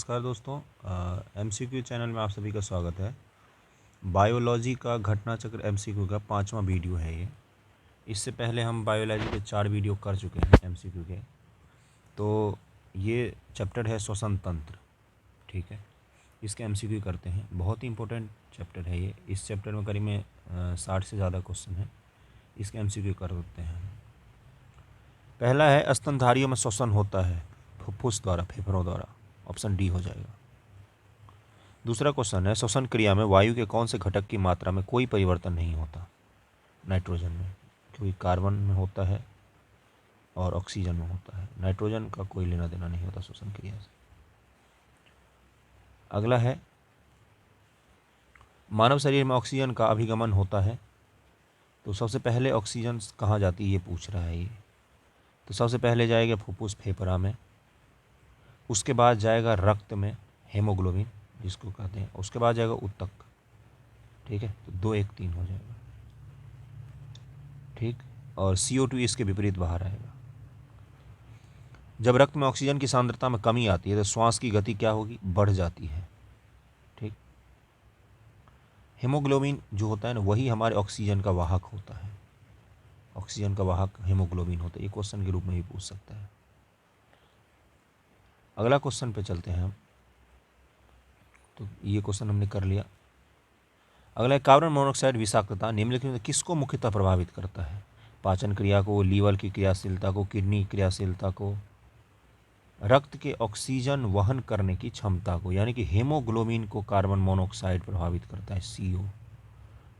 नमस्कार दोस्तों, MCQ channel में आप सभी का स्वागत है। बायोलॉजी का घटना चक्र एमसीक्यू का 5वां वीडियो है ये। इससे पहले हम बायोलॉजी के 4 वीडियो कर चुके हैं एमसीक्यू के। तो ये चैप्टर है श्वसन तंत्र, ठीक है। इसके एमसीक्यू करते हैं। बहुत ही इंपॉर्टेंट चैप्टर है ये। इस चैप्टर में करीब में 60 से ज़्यादा क्वेश्चन है। इसके एमसीक्यू कर देते हैं। पहला है, स्तनधारियों में श्वसन होता है फुफ्फुस द्वारा, फेफड़ों द्वारा। ऑप्शन डी हो जाएगा। दूसरा क्वेश्चन है, श्वसन क्रिया में वायु के कौन से घटक की मात्रा में कोई परिवर्तन नहीं होता? नाइट्रोजन में, क्योंकि कार्बन में होता है और ऑक्सीजन में होता है। नाइट्रोजन का कोई लेना देना नहीं होता श्वसन क्रिया से। अगला है, मानव शरीर में ऑक्सीजन का अभिगमन होता है तो सबसे पहले ऑक्सीजन कहाँ जाती है, ये पूछ रहा है ये। तो सबसे पहले जाएगा फुफ्फुस फेफड़ा में, उसके बाद जाएगा रक्त में हेमोग्लोबिन जिसको कहते हैं, उसके बाद जाएगा उत्तक, ठीक है। तो 2 1 3 हो जाएगा, ठीक। और CO2 इसके विपरीत बाहर आएगा। जब रक्त में ऑक्सीजन की सांद्रता में कमी आती है तो श्वास की गति क्या होगी? बढ़ जाती है, ठीक। हेमोग्लोबिन जो होता है ना, वही हमारे ऑक्सीजन का वाहक होता है। ऑक्सीजन का वाहक हेमोग्लोबिन होता है। ये क्वेश्चन के रूप में भी पूछ सकता है। अगला क्वेश्चन पे चलते हैं हम। तो ये क्वेश्चन हमने कर लिया। अगला, कार्बन मोनोऑक्साइड विषाक्तता निम्नलिखित में किसको मुख्यतः प्रभावित करता है? पाचन क्रिया को, लीवर की क्रियाशीलता को, किडनी क्रियाशीलता को, रक्त के ऑक्सीजन वहन करने की क्षमता को, यानी कि हेमोग्लोबिन को कार्बन मोनोऑक्साइड प्रभावित करता है, CO,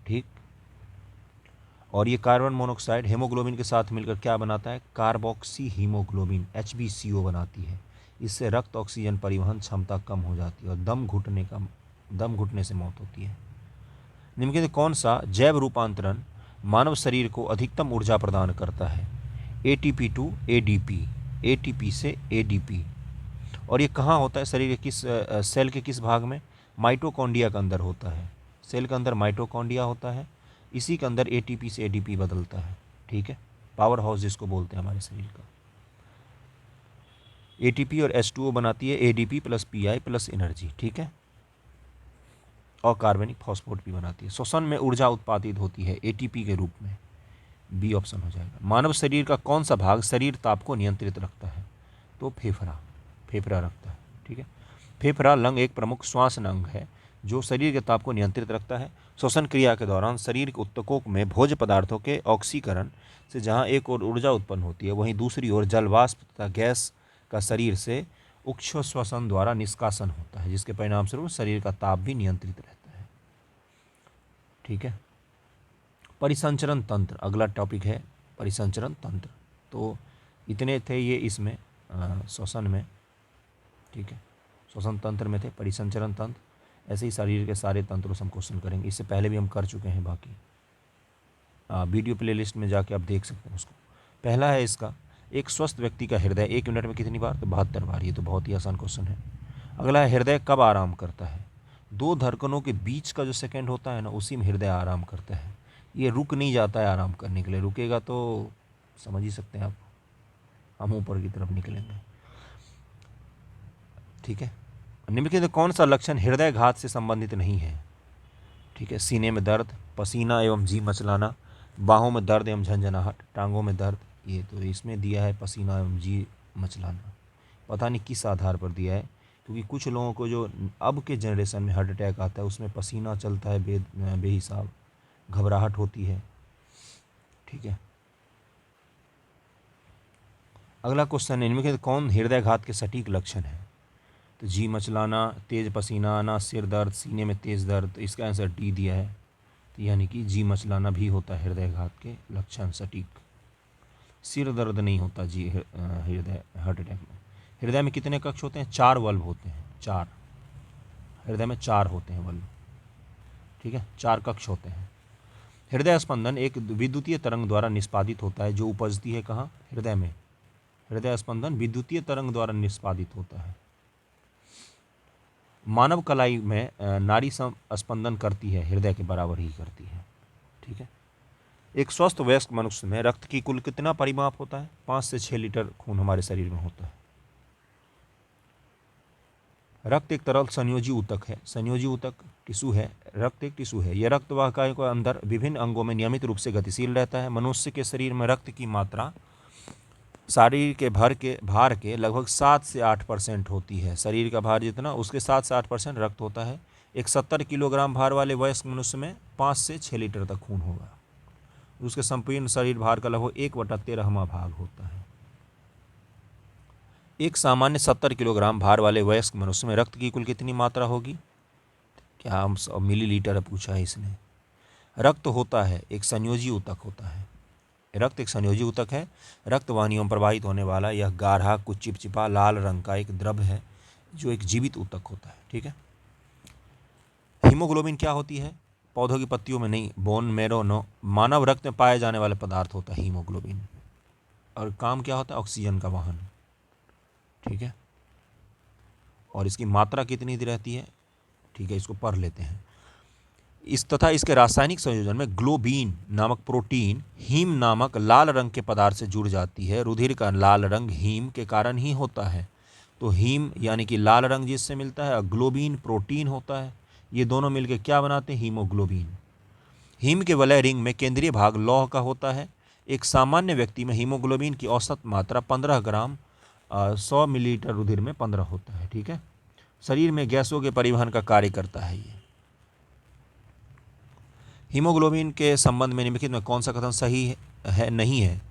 ठीक। और ये कार्बन मोनोऑक्साइड हेमोग्लोबिन के साथ मिलकर क्या बनाता है? कार्बोक्सी हीमोग्लोबिन, HbCO बनाती है। इससे रक्त ऑक्सीजन परिवहन क्षमता कम हो जाती है और दम घुटने से मौत होती है। निम्नलिखित कौन सा जैव रूपांतरण मानव शरीर को अधिकतम ऊर्जा प्रदान करता है? ATP to ADP, ATP से ADP। और ये कहाँ होता है? शरीर के किस सेल के किस भाग में? माइटोकॉन्ड्रिया के अंदर होता है। सेल के अंदर माइटोकॉन्ड्रिया होता है, इसी के अंदर ATP से ADP बदलता है, ठीक है। पावर हाउस जिसको बोलते हैं हमारे शरीर का। ATP और H2O बनाती है ADP + PI + एनर्जी, ठीक है। और कार्बनिक फॉस्फेट भी बनाती है। श्वसन में ऊर्जा उत्पादित होती है ATP के रूप में, बी ऑप्शन हो जाएगा। मानव शरीर का कौन सा भाग शरीर ताप को नियंत्रित रखता है? तो फेफड़ा रखता है, ठीक है। फेफड़ा लंग एक प्रमुख श्वास अंग है जो शरीर के ताप को नियंत्रित रखता है। श्वसन क्रिया के दौरान शरीर के ऊतकों में भोज्य पदार्थों के ऑक्सीकरण से जहाँ एक ओर ऊर्जा उत्पन्न होती है, वहीं दूसरी ओर जल वाष्प तथा गैस का शरीर से उच्छ्वसन द्वारा निष्कासन होता है, जिसके परिणाम स्वरूप शरीर का ताप भी नियंत्रित रहता है, ठीक है। परिसंचरण तंत्र अगला टॉपिक है, परिसंचरण तंत्र। तो इतने थे ये इसमें श्वसन में, ठीक है। श्वसन तंत्र में थे, परिसंचरण तंत्र। ऐसे ही शरीर के सारे तंत्रों से हम क्वेश्चन करेंगे। इससे पहले भी हम कर चुके हैं, बाकी वीडियो प्लेलिस्ट में जाके आप देख सकते हैं उसको। पहला है इसका, एक स्वस्थ व्यक्ति का हृदय 1 मिनट में कितनी बार? तो 72 बार। ये तो बहुत ही आसान क्वेश्चन है। अगला है, हृदय कब आराम करता है? 2 धड़कनों के बीच का जो सेकंड होता है ना, उसी में हृदय आराम करता है। ये रुक नहीं जाता है आराम करने के लिए। रुकेगा तो समझ ही सकते हैं आप, हम ऊपर की तरफ निकलेंगे, ठीक है। निम्नलिखित कौन सा लक्षण हृदय घात से संबंधित नहीं है? ठीक है, सीने में दर्द, पसीना एवं जी मचलाना, बाहों में दर्द एवं झंझनाहट, टांगों में दर्द। ये तो इसमें दिया है पसीना एवं जी मचलाना। पता नहीं किस आधार पर दिया है, क्योंकि कुछ लोगों को जो अब के जनरेशन में हार्ट अटैक आता है उसमें पसीना चलता है बेहिसाब, घबराहट होती है, ठीक है। अगला क्वेश्चन है, इनमें से कौन हृदयघात के सटीक लक्षण है? तो जी मचलाना, तेज पसीना आना, सिर दर्द, सीने में तेज दर्द। तो इसका आंसर डी दिया है, तो यानी कि जी मचलाना भी होता है हृदयघात के लक्षण सटीक। सिर दर्द नहीं होता जी हृदय हार्ट अटैक में। हृदय में कितने कक्ष होते हैं? 4 वल्व होते हैं, 4। हृदय में 4 होते हैं वल्व, ठीक है, 4 कक्ष होते हैं। हृदय स्पंदन एक विद्युतीय तरंग द्वारा निष्पादित होता है जो उपजती है कहाँ? हृदय में। हृदय स्पंदन विद्युतीय तरंग द्वारा निष्पादित होता है। मानव कलाई में नाड़ी स्पंदन करती है, हृदय के बराबर ही करती है, ठीक है। एक स्वस्थ वयस्क मनुष्य में रक्त की कुल कितना परिमाप होता है? 5 से 6 लीटर खून हमारे शरीर में होता है। रक्त एक तरल संयोजी ऊतक है। संयोजी ऊतक टिश्यू है, रक्त एक टिश्यू है। यह रक्त वाहिकाओं के अंदर विभिन्न अंगों में नियमित रूप से गतिशील रहता है। मनुष्य के शरीर में रक्त की मात्रा शरीर के भार के लगभग 7 से 8% होती है। शरीर का भार जितना, उसके 7 से 8% रक्त होता है। एक 70 किलोग्राम भार वाले वयस्क मनुष्य में 5 से 6 लीटर तक खून होगा। उसके संपूर्ण शरीर भार का लगभग 1/13वां भाग होता है। एक सामान्य 70 किलोग्राम भार वाले वयस्क मनुष्य में रक्त की कुल कितनी मात्रा होगी? क्या हम मिलीलीटर पूछा है इसने। रक्त होता है एक संयोजी ऊतक होता है। रक्त एक संयोजी ऊतक है। रक्त वाहिनियों में प्रवाहित होने वाला यह गाढ़ा कुछ चिपचिपा लाल रंग का एक द्रव है जो एक जीवित ऊतक होता है। ठीक है। हीमोग्लोबिन क्या होती है? पौधों की पत्तियों में नहीं, बोन मैरो नो, मानव रक्त में पाए जाने वाले पदार्थ होता है हीमोग्लोबिन। और काम क्या होता है? ऑक्सीजन का वाहन। ठीक है। और इसकी मात्रा कितनी रहती है? ठीक है, इसको पढ़ लेते हैं। इस तथा इसके रासायनिक संयोजन में ग्लोबिन नामक प्रोटीन हीम नामक लाल रंग के पदार्थ से जुड़ जाती है। रुधिर का लाल रंग हीम के कारण ही होता है। तो हीम यानी कि लाल रंग जिससे मिलता है, और ग्लोबिन प्रोटीन होता है। ये दोनों मिलकर क्या बनाते हैं? हीमोग्लोबिन। हीम के वलय रिंग में केंद्रीय भाग लौह का होता है। एक सामान्य व्यक्ति में हीमोग्लोबिन की औसत मात्रा 15 ग्राम 100 मिलीलीटर रुधिर में 15 होता है। ठीक है। शरीर में गैसों के परिवहन का कार्य करता है ये। हीमोग्लोबिन के संबंध में निम्नलिखित में कौन सा कथन सही है नहीं है?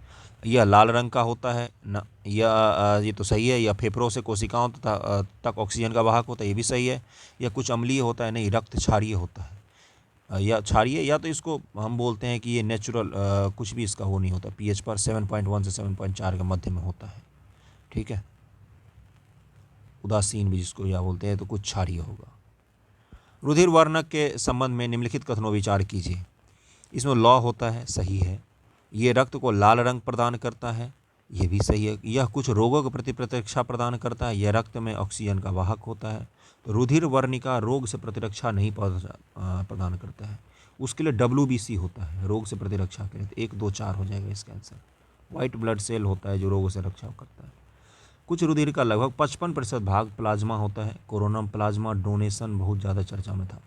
यह लाल रंग का होता है न, ये तो सही है। यह फेफड़ों से कोशिकाओं तथा तक ऑक्सीजन का वाहक होता है, ये भी सही है। यह कुछ अम्लीय होता है, नहीं, रक्त क्षारीय होता है। या क्षारीय, या तो इसको हम बोलते हैं कि ये नेचुरल, कुछ भी इसका वो नहीं होता। पीएच पर 7.1 से 7.4 के मध्य में होता है। ठीक है। उदासीन भी जिसको या बोलते हैं, तो कुछ क्षारीय होगा। रुधिर वर्णक के संबंध में निम्नलिखित कथनों विचार कीजिए। इसमें लौ होता है, सही है। ये रक्त को लाल रंग प्रदान करता है, यह भी सही है। यह कुछ रोगों के प्रति प्रतिरक्षा प्रदान करता है। यह रक्त में ऑक्सीजन का वाहक होता है। तो रुधिर वर्णिका रोग से प्रतिरक्षा नहीं प्रदान करता है, उसके लिए WBC होता है, रोग से प्रतिरक्षा के लिए। तो 1, 2, 4 हो जाएगा इसका आंसर। वाइट ब्लड सेल होता है जो रोगों से रक्षा करता है। कुछ रुधिर का लगभग 55% भाग प्लाज्मा होता है। कोरोना प्लाज्मा डोनेशन बहुत ज़्यादा चर्चा में था।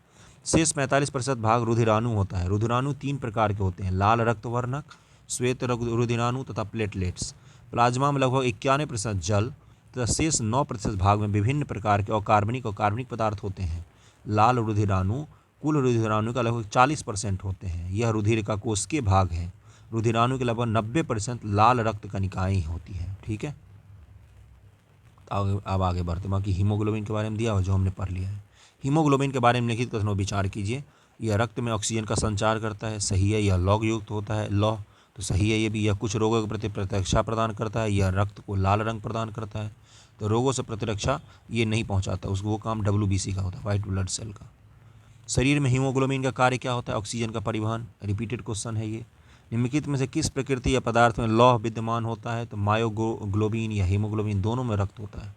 शेष 45% भाग रुधिराणु होता है। रुधिराणु 3 प्रकार के होते हैं: लाल रक्त वर्णक, श्वेत रुधिराणु तथा प्लेटलेट्स। प्लाज्मा में लगभग 91% जल तथा शेष 9% भाग में विभिन्न प्रकार के अकार्बनिक और कार्बनिक पदार्थ होते हैं। लाल रुधिराणु कुल रुधिराणु का लगभग 40% होते हैं। यह रुधिर का कोशिकीय भाग है। रुधिराणु के लगभग 90% लाल रक्त कणिकाएं होती हैं। ठीक है। अब आगे बढ़ते, बाकी हीमोग्लोबिन के बारे में दिया हो जो हमने पढ़ लिया है। हीमोग्लोबिन के बारे में लिखित कथनों विचार कीजिए। यह रक्त में ऑक्सीजन का संचार करता है, सही है। यह लौह युक्त होता है, लौह, तो सही है ये भी। यह कुछ रोगों के प्रति प्रतिरक्षा प्रदान करता है। यह रक्त को लाल रंग प्रदान करता है, तो रोगों से प्रतिरक्षा ये नहीं पहुंचाता, उसको वो काम WBC का होता है, वाइट ब्लड सेल का। शरीर में हीमोग्लोबिन का कार्य क्या होता है? ऑक्सीजन का परिवहन। रिपीटेड क्वेश्चन है ये। निम्नलिखित में से किस प्रकृति या पदार्थ में लौह विद्यमान होता है? तो मायोग्लोबिन या हीमोग्लोबिन दोनों में रक्त होता है।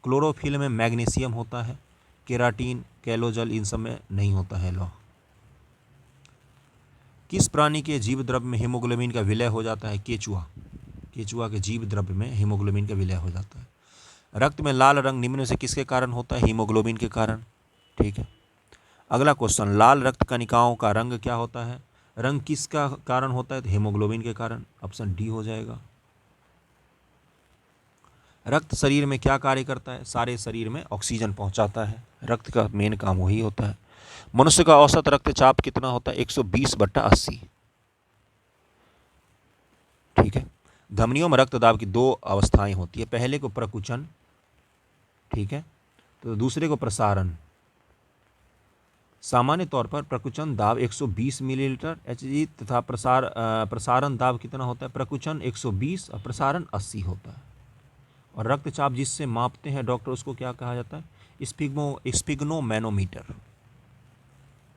क्लोरोफिल में मैग्नीशियम होता है। केराटिन, कैलोजल, इन सब में नहीं होता है लौह। किस प्राणी के जीव द्रव्य में हीमोग्लोबिन का विलय हो जाता है? केचुआ। केचुआ के जीव द्रव्य में हीमोग्लोबिन का विलय हो जाता है। रक्त में लाल रंग निम्न में से किसके कारण होता है? हीमोग्लोबिन के कारण। ठीक है। अगला क्वेश्चन, लाल रक्त कणिकाओं का रंग क्या होता है? रंग किसका कारण होता है? तो हीमोग्लोबिन के कारण। ऑप्शन डी हो जाएगा। रक्त शरीर में क्या कार्य करता है? सारे शरीर में ऑक्सीजन पहुंचाता है। रक्त का मेन काम वही होता है। मनुष्य का औसत रक्तचाप कितना होता है? 120/80। ठीक है। धमनियों में रक्तदाब की 2 अवस्थाएं होती है। पहले को प्रकुचन, ठीक है, तो दूसरे को प्रसारण। सामान्य तौर पर प्रकुचन दाब 120 मिलीलीटर Hg तथा प्रसारण दाब कितना होता है? प्रकुचन 120 और प्रसारण 80 होता है। और रक्तचाप जिससे मापते हैं डॉक्टर, उसको क्या कहा जाता है? स्पिग्मोमैनोमीटर।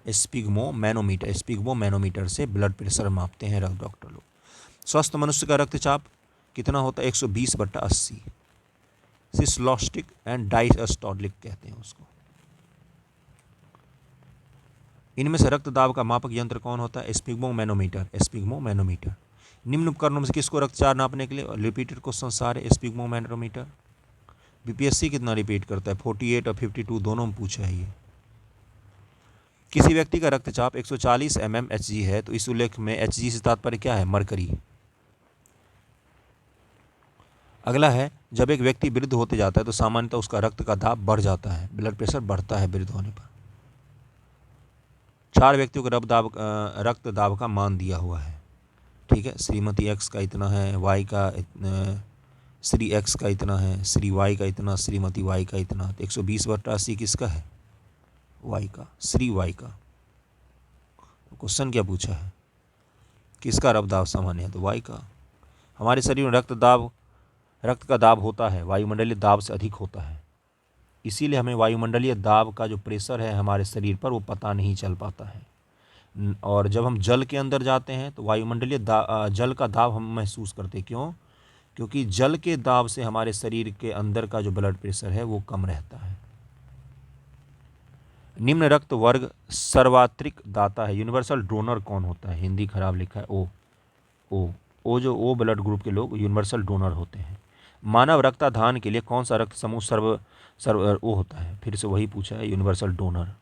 स्पिग्मोमैनोमीटर से ब्लड प्रेशर मापते हैं डॉक्टर लोग। स्वस्थ मनुष्य का रक्तचाप कितना होता है? 120/80। सिस्टोलिक एंड डायस्टोलिक कहते हैं उसको। इनमें से रक्त दाब का मापक यंत्र कौन होता है? स्पिग्मोमैनोमीटर। निम्न उपकरणों में से किसको रक्तचाप नापने के लिए? रिपीटेड क्वेश्चन सारे। स्पिग्मोमैनोमीटर। बीपीएससी कितना रिपीट करता है? 48 और 52 दोनों में पूछा है ये। किसी व्यक्ति का रक्तचाप 140 mm Hg है तो इस उल्लेख में Hg से तात्पर्य क्या है? मरकरी। अगला है, जब एक व्यक्ति वृद्ध होते जाता है तो सामान्यतः उसका रक्त का दाब बढ़ जाता है, ब्लड प्रेशर बढ़ता है वृद्ध होने पर। 4 व्यक्तियों को रक्त दाब का मान दिया हुआ है, ठीक है। श्रीमती एक्स का इतना है, वाई का श्री एक्स का इतना है, श्री वाई का इतना, श्रीमती वाई का इतना। तो 120/80 किसका है? वाई का, श्री वाई का। तो क्वेश्चन क्या पूछा है? किसका रक्तदाब सामान्य है? तो वाई का। हमारे शरीर में रक्त का दाब होता है वायुमंडलीय दाब से अधिक होता है, इसीलिए हमें वायुमंडलीय दाब का जो प्रेशर है हमारे शरीर पर वो पता नहीं चल पाता है। और जब हम जल के अंदर जाते हैं तो वायुमंडलीय जल का दाब हम महसूस करते हैं। क्यों? क्योंकि जल के दाब से हमारे शरीर के अंदर का जो ब्लड प्रेशर है वो कम रहता है। निम्न रक्त वर्ग सर्वात्रिक दाता है, यूनिवर्सल डोनर कौन होता है? हिंदी खराब लिखा है, ओ जो ओ ब्लड ग्रुप के लोग यूनिवर्सल डोनर होते हैं। मानव रक्तदान के लिए कौन सा रक्त समूह सर्व ओ होता है? फिर से वही पूछा है, यूनिवर्सल डोनर।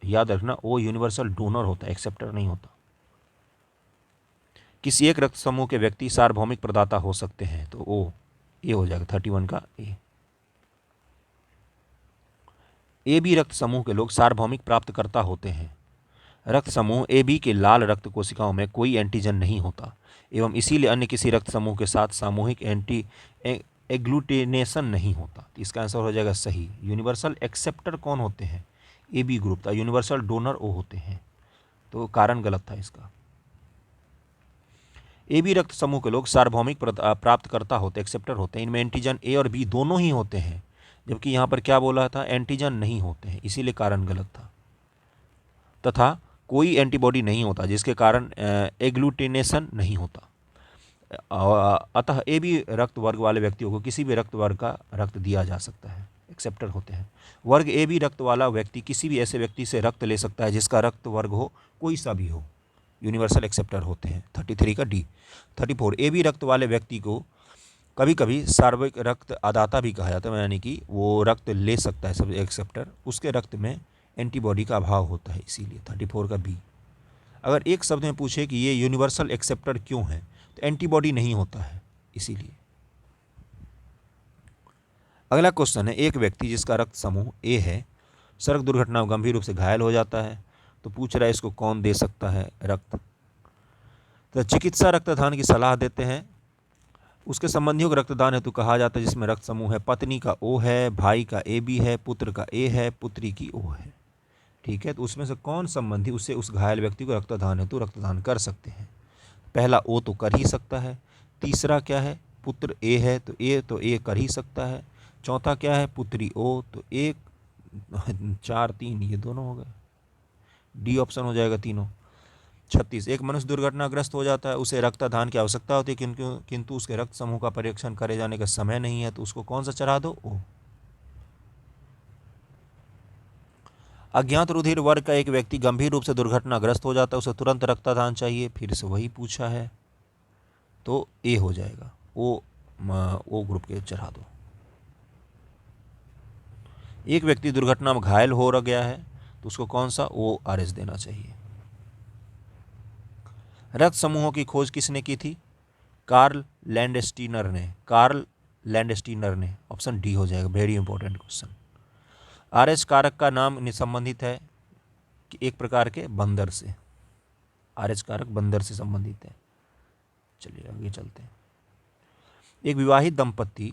याद रखना, ओ यूनिवर्सल डोनर होता है, एक्सेप्टर नहीं होता। किसी एक रक्त समूह के व्यक्ति सार्वभौमिक प्रदाता हो सकते हैं, तो ओ ए हो जाएगा, 31 का ए बी रक्त समूह के लोग सार्वभौमिक प्राप्तकर्ता होते हैं। रक्त समूह ए बी के लाल रक्त कोशिकाओं में कोई एंटीजन नहीं होता एवं इसीलिए अन्य किसी रक्त समूह के साथ सामूहिक एग्लूटिनेशन नहीं होता। तो इसका आंसर हो जाएगा सही। यूनिवर्सल एक्सेप्टर कौन होते हैं? ए बी ग्रुप था, यूनिवर्सल डोनर ओ होते हैं, तो कारण गलत था इसका। ए बी रक्त समूह के लोग सार्वभौमिक प्राप्तकर्ता होते, एक्सेप्टर होते हैं। इनमें एंटीजन ए और बी दोनों ही होते हैं, जबकि यहाँ पर क्या बोला था? एंटीजन नहीं होते हैं, इसीलिए कारण गलत था। तथा कोई एंटीबॉडी नहीं होता जिसके कारण एग्लूटिनेशन नहीं होता। अतः ए बी रक्त वर्ग वाले व्यक्तियों को किसी भी रक्त वर्ग का रक्त दिया जा सकता है, एक्सेप्टर होते हैं। वर्ग ए बी रक्त वाला व्यक्ति किसी भी ऐसे व्यक्ति से रक्त ले सकता है जिसका रक्त वर्ग हो, कोई सा भी हो, यूनिवर्सल एक्सेप्टर होते हैं। 33 का डी। 34 ए बी रक्त वाले व्यक्ति को कभी कभी सार्वभौमिक रक्त अदाता भी कहा जाता है, यानी कि वो रक्त ले सकता है सब एक्सेप्टर, उसके रक्त में एंटीबॉडी का अभाव होता है, इसीलिए 34 का बी। अगर एक शब्द में पूछे कि ये यूनिवर्सल एक्सेप्टर क्यों है, तो एंटीबॉडी नहीं होता है इसीलिए। अगला क्वेश्चन है, एक व्यक्ति जिसका रक्त समूह ए है सड़क दुर्घटना में गंभीर रूप से घायल हो जाता है, तो पूछ रहा है इसको कौन दे सकता है रक्त? तो चिकित्सा रक्तदान की सलाह देते हैं। उसके संबंधियों का रक्तदान हेतु कहा जाता है जिसमें रक्त समूह है पत्नी का ओ है, भाई का ए बी है, पुत्र का ए है, पुत्री की ओ है, ठीक है। तो उसमें से कौन संबंधी उससे उस घायल व्यक्ति को रक्तदान हेतु रक्तदान कर सकते हैं? पहला ओ तो कर ही सकता है, तीसरा क्या है? पुत्र ए है तो ए कर ही सकता है, चौथा क्या है? पुत्री ओ, तो एक 4 3 ये दोनों हो गए, डी ऑप्शन हो जाएगा तीनों। 36 एक मनुष्य दुर्घटनाग्रस्त हो जाता है, उसे रक्तदान की आवश्यकता होती है किंतु उसके रक्त समूह का परीक्षण करे जाने का समय नहीं है, तो उसको कौन सा चढ़ा दो? ओ। अज्ञात रुधिर वर्ग का एक व्यक्ति गंभीर रूप से दुर्घटनाग्रस्त हो जाता है, उसे तुरंत रक्तदान चाहिए, फिर से वही पूछा है, तो ए हो जाएगा, ओ ग्रुप के चढ़ा दो। एक व्यक्ति दुर्घटना में घायल हो गया है तो उसको कौन सा? ओ आर एस देना चाहिए। रक्त समूहों की खोज किसने की थी? कार्ल लैंडस्टीनर ने। ऑप्शन डी हो जाएगा, very important question. R H कारक का नाम संबंधित है कि एक प्रकार के बंदर से, आर एच कारक बंदर से संबंधित है। चलिए आगे चलते हैं। एक विवाहित दंपत्ति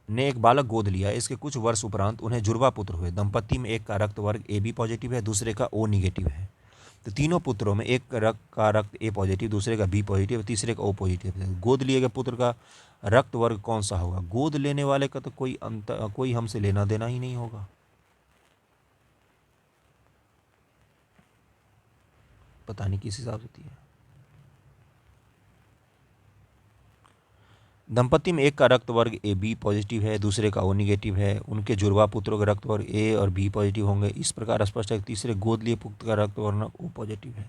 ने एक बालक गोद लिया, इसके कुछ वर्ष उपरांत उन्हें जुड़वा पुत्र हुए। दंपत्ति में एक का रक्त वर्ग ए बी पॉजिटिव है, दूसरे का ओ निगेटिव है। तो तीनों पुत्रों में एक का रक्त ए पॉजिटिव, दूसरे का बी पॉजिटिव, तीसरे का ओ पॉजिटिव है। गोद लिए गए पुत्र का रक्त वर्ग कौन सा होगा? गोद लेने वाले का तो कोई हमसे लेना देना ही नहीं होगा, पता नहीं किस हिसाब से है। दंपत्ति में एक का रक्त वर्ग ए बी पॉजिटिव है, दूसरे का ओ निगेटिव है, उनके जुड़वा पुत्रों का रक्त वर्ग ए और बी पॉजिटिव होंगे। इस प्रकार स्पष्ट है कि तीसरे गोद लिए पुत्र का रक्त वर्ग ओ पॉजिटिव है।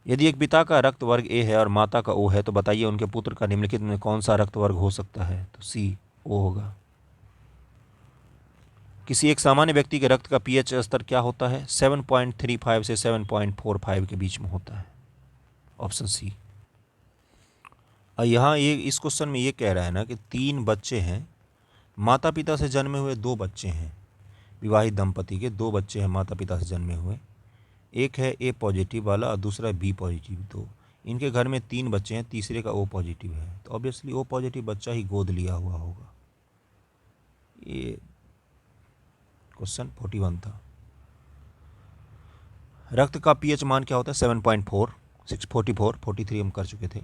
यदि एक पिता का रक्त वर्ग ए है और माता का ओ है तो बताइए उनके पुत्र का निम्नलिखित में कौन सा रक्त वर्ग हो सकता है? तो सी ओ होगा। किसी एक सामान्य व्यक्ति के रक्त का पीएच स्तर क्या होता है? 7.35 से 7.45 के बीच में होता है। Option C. और यहाँ ये इस क्वेश्चन में ये कह रहा है ना कि 3 बच्चे हैं, माता पिता से जन्मे हुए 2 बच्चे हैं, विवाहित दंपति के 2 बच्चे हैं माता पिता से जन्मे हुए, एक है ए पॉजिटिव वाला और दूसरा बी पॉजिटिव। तो इनके घर में 3 बच्चे हैं, तीसरे का ओ पॉजिटिव है, तो ऑब्वियसली ओ पॉजिटिव बच्चा ही गोद लिया हुआ होगा। ये क्वेश्चन 41 था। रक्त का पीएच मान क्या होता है? 7.4, 644, 43 हम कर चुके थे।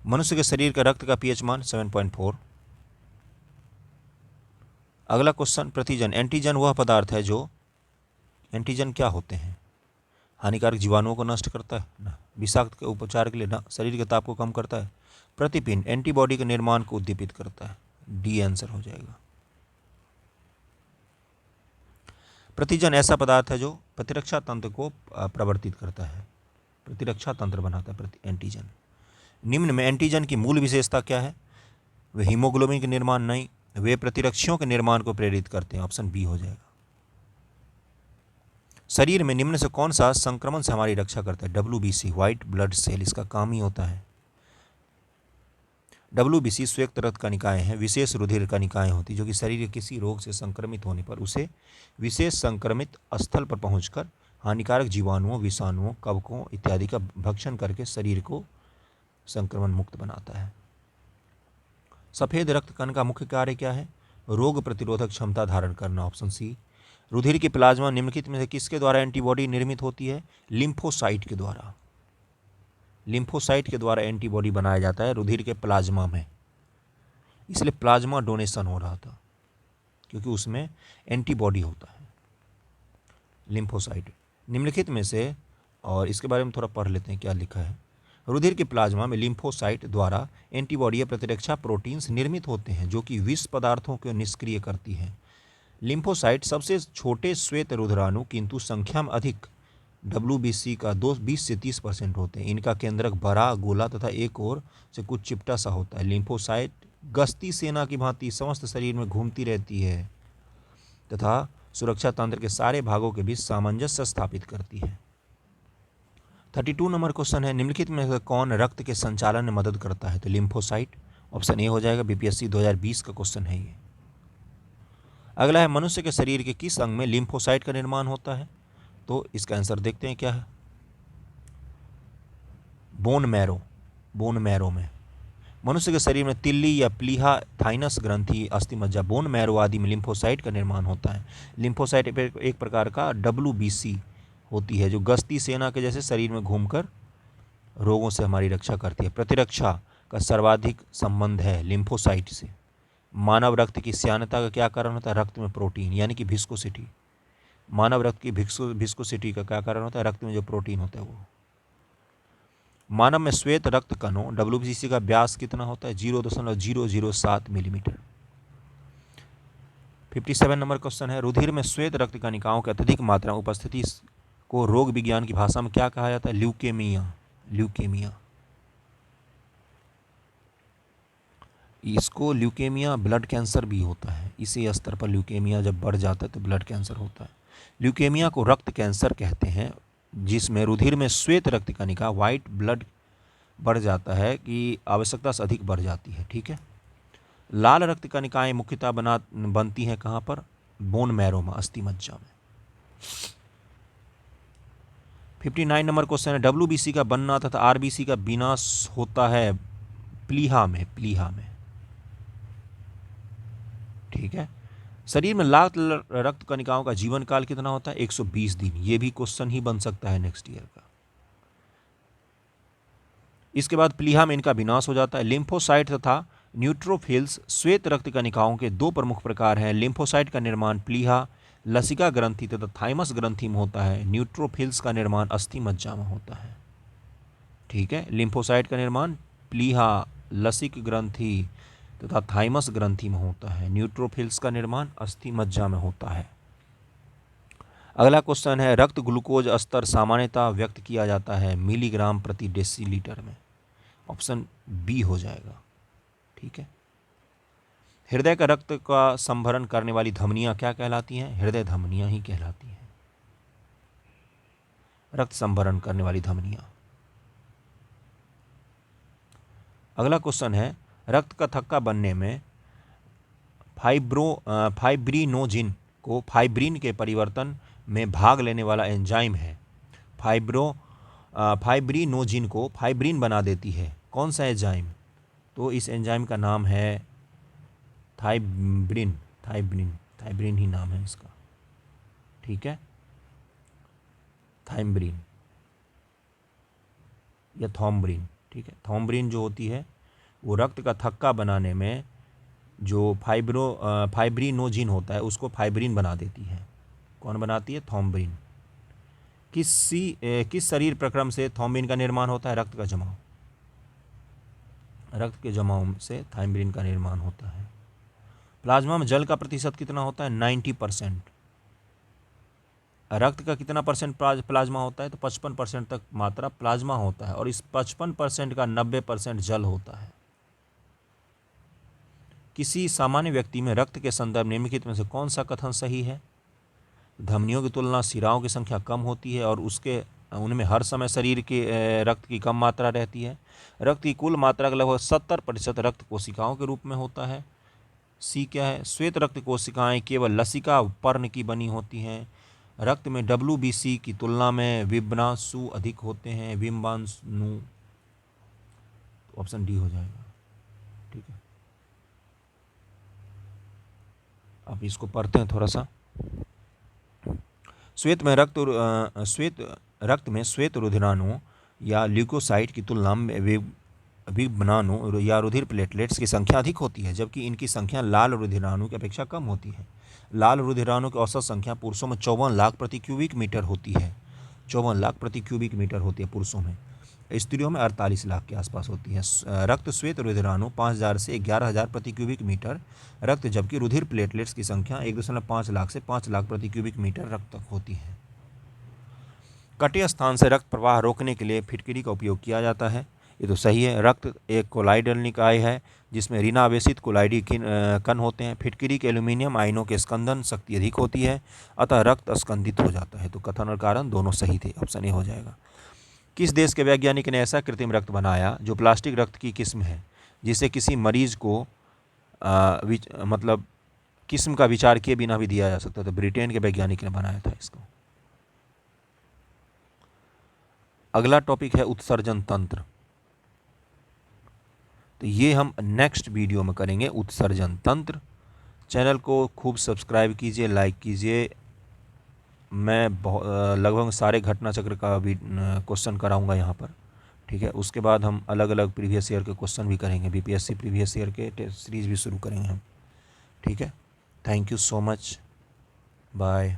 मनुष्य के शरीर का रक्त का पीएच मान 7.4। अगला क्वेश्चन, प्रतिजन। एंटीजन वह पदार्थ है जो, एंटीजन क्या होते हैं? हानिकारक जीवाणुओं को नष्ट करता है ना, विषाक्त के उपचार के लिए ना, शरीर के ताप को कम करता है। प्रतिपिंड एंटीबॉडी के निर्माण को उद्दीपित करता है। डी आंसर हो जाएगा। प्रतिजन ऐसा पदार्थ है जो प्रतिरक्षा तंत्र को प्रवर्तित करता है, प्रतिरक्षा तंत्र बनाता है एंटीजन। निम्न में एंटीजन की मूल विशेषता क्या है? वे हीमोग्लोबिन के निर्माण नहीं, वे प्रतिरक्षियों के निर्माण को प्रेरित करते हैं। ऑप्शन बी हो जाएगा। शरीर में निम्न से कौन सा संक्रमण से हमारी रक्षा करता है? WBC, व्हाइट ब्लड सेल, इसका काम ही होता है। WBC श्वेत रक्त कणिकाएं हैं, विशेष रुधिर कणिकाएं होती जो कि शरीर के किसी रोग से संक्रमित होने पर उसे विशेष संक्रमित स्थल पर पहुंचकर हानिकारक जीवाणुओं, विषाणुओं, कवकों इत्यादि का भक्षण करके शरीर को संक्रमण मुक्त बनाता है। सफेद रक्त कण का मुख्य कार्य क्या है? रोग प्रतिरोधक क्षमता धारण करना। Option C. रुधिर की प्लाज्मा निम्नलिखित में से किसके द्वारा एंटीबॉडी निर्मित होती है? लिम्फोसाइट के द्वारा। लिम्फोसाइट के द्वारा एंटीबॉडी बनाया जाता है रुधिर के प्लाज्मा में, इसलिए प्लाज्मा डोनेशन हो रहा था क्योंकि उसमें एंटीबॉडी होता है लिम्फोसाइट। निम्नलिखित में से, और इसके बारे में थोड़ा पढ़ लेते हैं क्या लिखा है। रुधिर के प्लाज्मा में लिम्फोसाइट द्वारा एंटीबॉडी या प्रतिरक्षा प्रोटीन्स निर्मित होते हैं जो कि विष पदार्थों को निष्क्रिय करती हैं। लिम्फोसाइट सबसे छोटे श्वेत रुधिराणु किंतु संख्या में अधिक WBC का 20 से 30% होते हैं। इनका केंद्रक बड़ा, गोला तथा एक ओर से कुछ चिपटा सा होता है। लिम्फोसाइट गश्ती सेना की भांति समस्त शरीर में घूमती रहती है तथा सुरक्षा तंत्र के सारे भागों के बीच सामंजस्य स्थापित करती है। 32 नंबर क्वेश्चन है, निम्नलिखित में से कौन रक्त के संचालन में मदद करता है? तो लिम्फोसाइट। ऑप्शन ए हो जाएगा। BPSC 2020 का क्वेश्चन है ये। अगला है, मनुष्य के शरीर के किस अंग में लिम्फोसाइट का निर्माण होता है? तो इसका आंसर देखते हैं क्या है। बोन मैरो, बोन मैरो में। मनुष्य के शरीर में तिल्ली या प्लीहा, थाइनस ग्रंथि, अस्थिमज्जा, बोन मैरो आदि में लिम्फोसाइट का निर्माण होता है। लिम्फोसाइट एक प्रकार का WBC होती है जो गश्ती सेना के जैसे शरीर में घूमकर रोगों से हमारी रक्षा करती है। प्रतिरक्षा का सर्वाधिक संबंध है लिम्फोसाइट से। मानव रक्त की श्यानता का क्या कारण होता है? रक्त में प्रोटीन यानी कि विस्कोसिटी। मानव रक्त की विस्कोसिटी का क्या कारण होता है? रक्त में जो प्रोटीन होता है वो। मानव में श्वेत रक्त कणों WBC का व्यास कितना होता है? 0.007 मिलीमीटर। 57 नंबर क्वेश्चन है, रुधिर में श्वेत रक्त कणिकाओं की अत्यधिक मात्रा में उपस्थिति को रोग विज्ञान की भाषा में क्या कहा जाता है? ल्यूकेमिया। ल्यूकेमिया, इसको ल्यूकेमिया ब्लड कैंसर भी होता है। इसी स्तर पर ल्यूकेमिया जब बढ़ जाता है तो ब्लड कैंसर होता है। ल्यूकेमिया को रक्त कैंसर कहते हैं जिसमें रुधिर में श्वेत रक्त कणिका, व्हाइट ब्लड बढ़ जाता है कि आवश्यकता से अधिक बढ़ जाती है। ठीक है। लाल रक्त कणिकाएं मुख्यतः बनती हैं कहाँ पर? बोन मैरो में, अस्थिमज्जा में। 59 नंबर क्वेश्चन है, WBC का बनना तथा RBC का विनाश होता है प्लीहा में। प्लीहा में, ठीक है। शरीर में लाल रक्त कणिकाओं का जीवन काल कितना होता है? 120 दिन। ये भी क्वेश्चन ही बन सकता है नेक्स्ट ईयर का। इसके बाद प्लीहा में इनका विनाश हो जाता है। लिम्फोसाइट तथा न्यूट्रोफिल्स श्वेत रक्त कणिकाओं के 2 प्रमुख प्रकार हैं। लिम्फोसाइट का निर्माण प्लीहा, लसिका ग्रंथि तथा थाइमस ग्रंथि में होता है। न्यूट्रोफिल्स का निर्माण अस्थिमज्जा में होता है। ठीक है। लिम्फोसाइट का निर्माण प्लीहा, लसिक ग्रंथि तथा थाइमस ग्रंथि में होता है। न्यूट्रोफिल्स का निर्माण अस्थिमज्जा में होता है। अगला क्वेश्चन है, रक्त ग्लूकोज स्तर सामान्यतः व्यक्त किया जाता है मिलीग्राम प्रति डेसीलीटर में। ऑप्शन बी हो जाएगा। ठीक है। हृदय का रक्त का संभरण करने वाली धमनियां क्या कहलाती हैं? हृदय धमनियां ही कहलाती हैं, रक्त संभरण करने वाली धमनियां। अगला क्वेश्चन है, रक्त का थक्का बनने में फाइब्रिनोजिन को फाइब्रिन के परिवर्तन में भाग लेने वाला एंजाइम है। फाइब्रिनोजिन को फाइब्रिन बना देती है कौन सा एंजाइम? तो इस एंजाइम का नाम है थाइब्रिन। थाइब्रिन ही नाम है इसका। ठीक है, थाइब्रिन या थॉम्ब्रिन। ठीक है, थॉम्ब्रिन जो होती है वो रक्त का थक्का बनाने में जो फाइब्रिनोजिन होता है उसको फाइब्रिन बना देती है। कौन बनाती है? थॉम्ब्रिन। किस शरीर प्रक्रम से थॉम्ब्रिन का निर्माण होता है? रक्त का जमाव। रक्त के जमाव से थाइम्ब्रिन का निर्माण होता है। प्लाज्मा में जल का प्रतिशत कितना होता है? 90%। रक्त का कितना परसेंट प्लाज्मा होता है? तो 55% तक मात्रा प्लाज्मा होता है और इस 55% का 90% जल होता है। किसी सामान्य व्यक्ति में रक्त के संदर्भ निम्नलिखित में से कौन सा कथन सही है? धमनियों की तुलना सिराओं की संख्या कम होती है और उनमें हर समय शरीर के रक्त की कम मात्रा रहती है। रक्त की कुल मात्रा का लगभग 70% रक्त कोशिकाओं के रूप में होता है। सी क्या है? श्वेत रक्त कोशिकाएं केवल लसिका पर्ण की बनी होती हैं। रक्त में WBC की तुलना में विब्रांशु अधिक होते हैं। विम्बाणु, ऑप्शन डी हो जाएगा। ठीक है, अब इसको पढ़ते हैं थोड़ा सा। श्वेत रक्त में श्वेत रुधिराणु या ल्यूकोसाइट की तुलना में विब्राणु या रुधिर प्लेटलेट्स की संख्या अधिक होती है, जबकि इनकी संख्या लाल रुधिराणु की अपेक्षा कम होती है। लाल रुधिराणु की औसत संख्या पुरुषों में 54 लाख प्रति क्यूबिक मीटर होती है। 54 लाख प्रति क्यूबिक मीटर होती है पुरुषों में। स्त्रियों में 48 लाख के आसपास होती है। रक्त श्वेत रुधिराणु 5000 से 11000 प्रति क्यूबिक मीटर रक्त, जबकि रुधिर प्लेटलेट्स की संख्या 1.5 लाख से 5 लाख प्रति क्यूबिक मीटर रक्त तक होती है। कटे स्थान से रक्त प्रवाह रोकने के लिए फिटकरी का उपयोग किया जाता है। ये तो सही है। रक्त एक कोलाइडल निकाय है जिसमें ऋण आवेशित कोलाइडी कण होते हैं। फिटकरी के एल्यूमिनियम आयनों के स्कंदन शक्ति अधिक होती है, अतः रक्त स्कंदित हो जाता है। तो कथन और कारण दोनों सही थे, ऑप्शन ए हो जाएगा। किस देश के वैज्ञानिक ने ऐसा कृत्रिम रक्त बनाया जो प्लास्टिक रक्त की किस्म है, जिसे किसी मरीज को मतलब किस्म का विचार किए बिना भी दिया जा सकता? तो ब्रिटेन के वैज्ञानिक ने बनाया था इसको। अगला टॉपिक है उत्सर्जन तंत्र। तो ये हम नेक्स्ट वीडियो में करेंगे, उत्सर्जन तंत्र। चैनल को खूब सब्सक्राइब कीजिए, लाइक कीजिए। मैं लगभग सारे घटना चक्र का भी क्वेश्चन कराऊंगा यहाँ पर। ठीक है, उसके बाद हम अलग अलग प्रीवियस ईयर के क्वेश्चन भी करेंगे। BPSC प्रीवियस ईयर के टेस्ट सीरीज भी शुरू करेंगे हम। ठीक है, thank you so much, bye.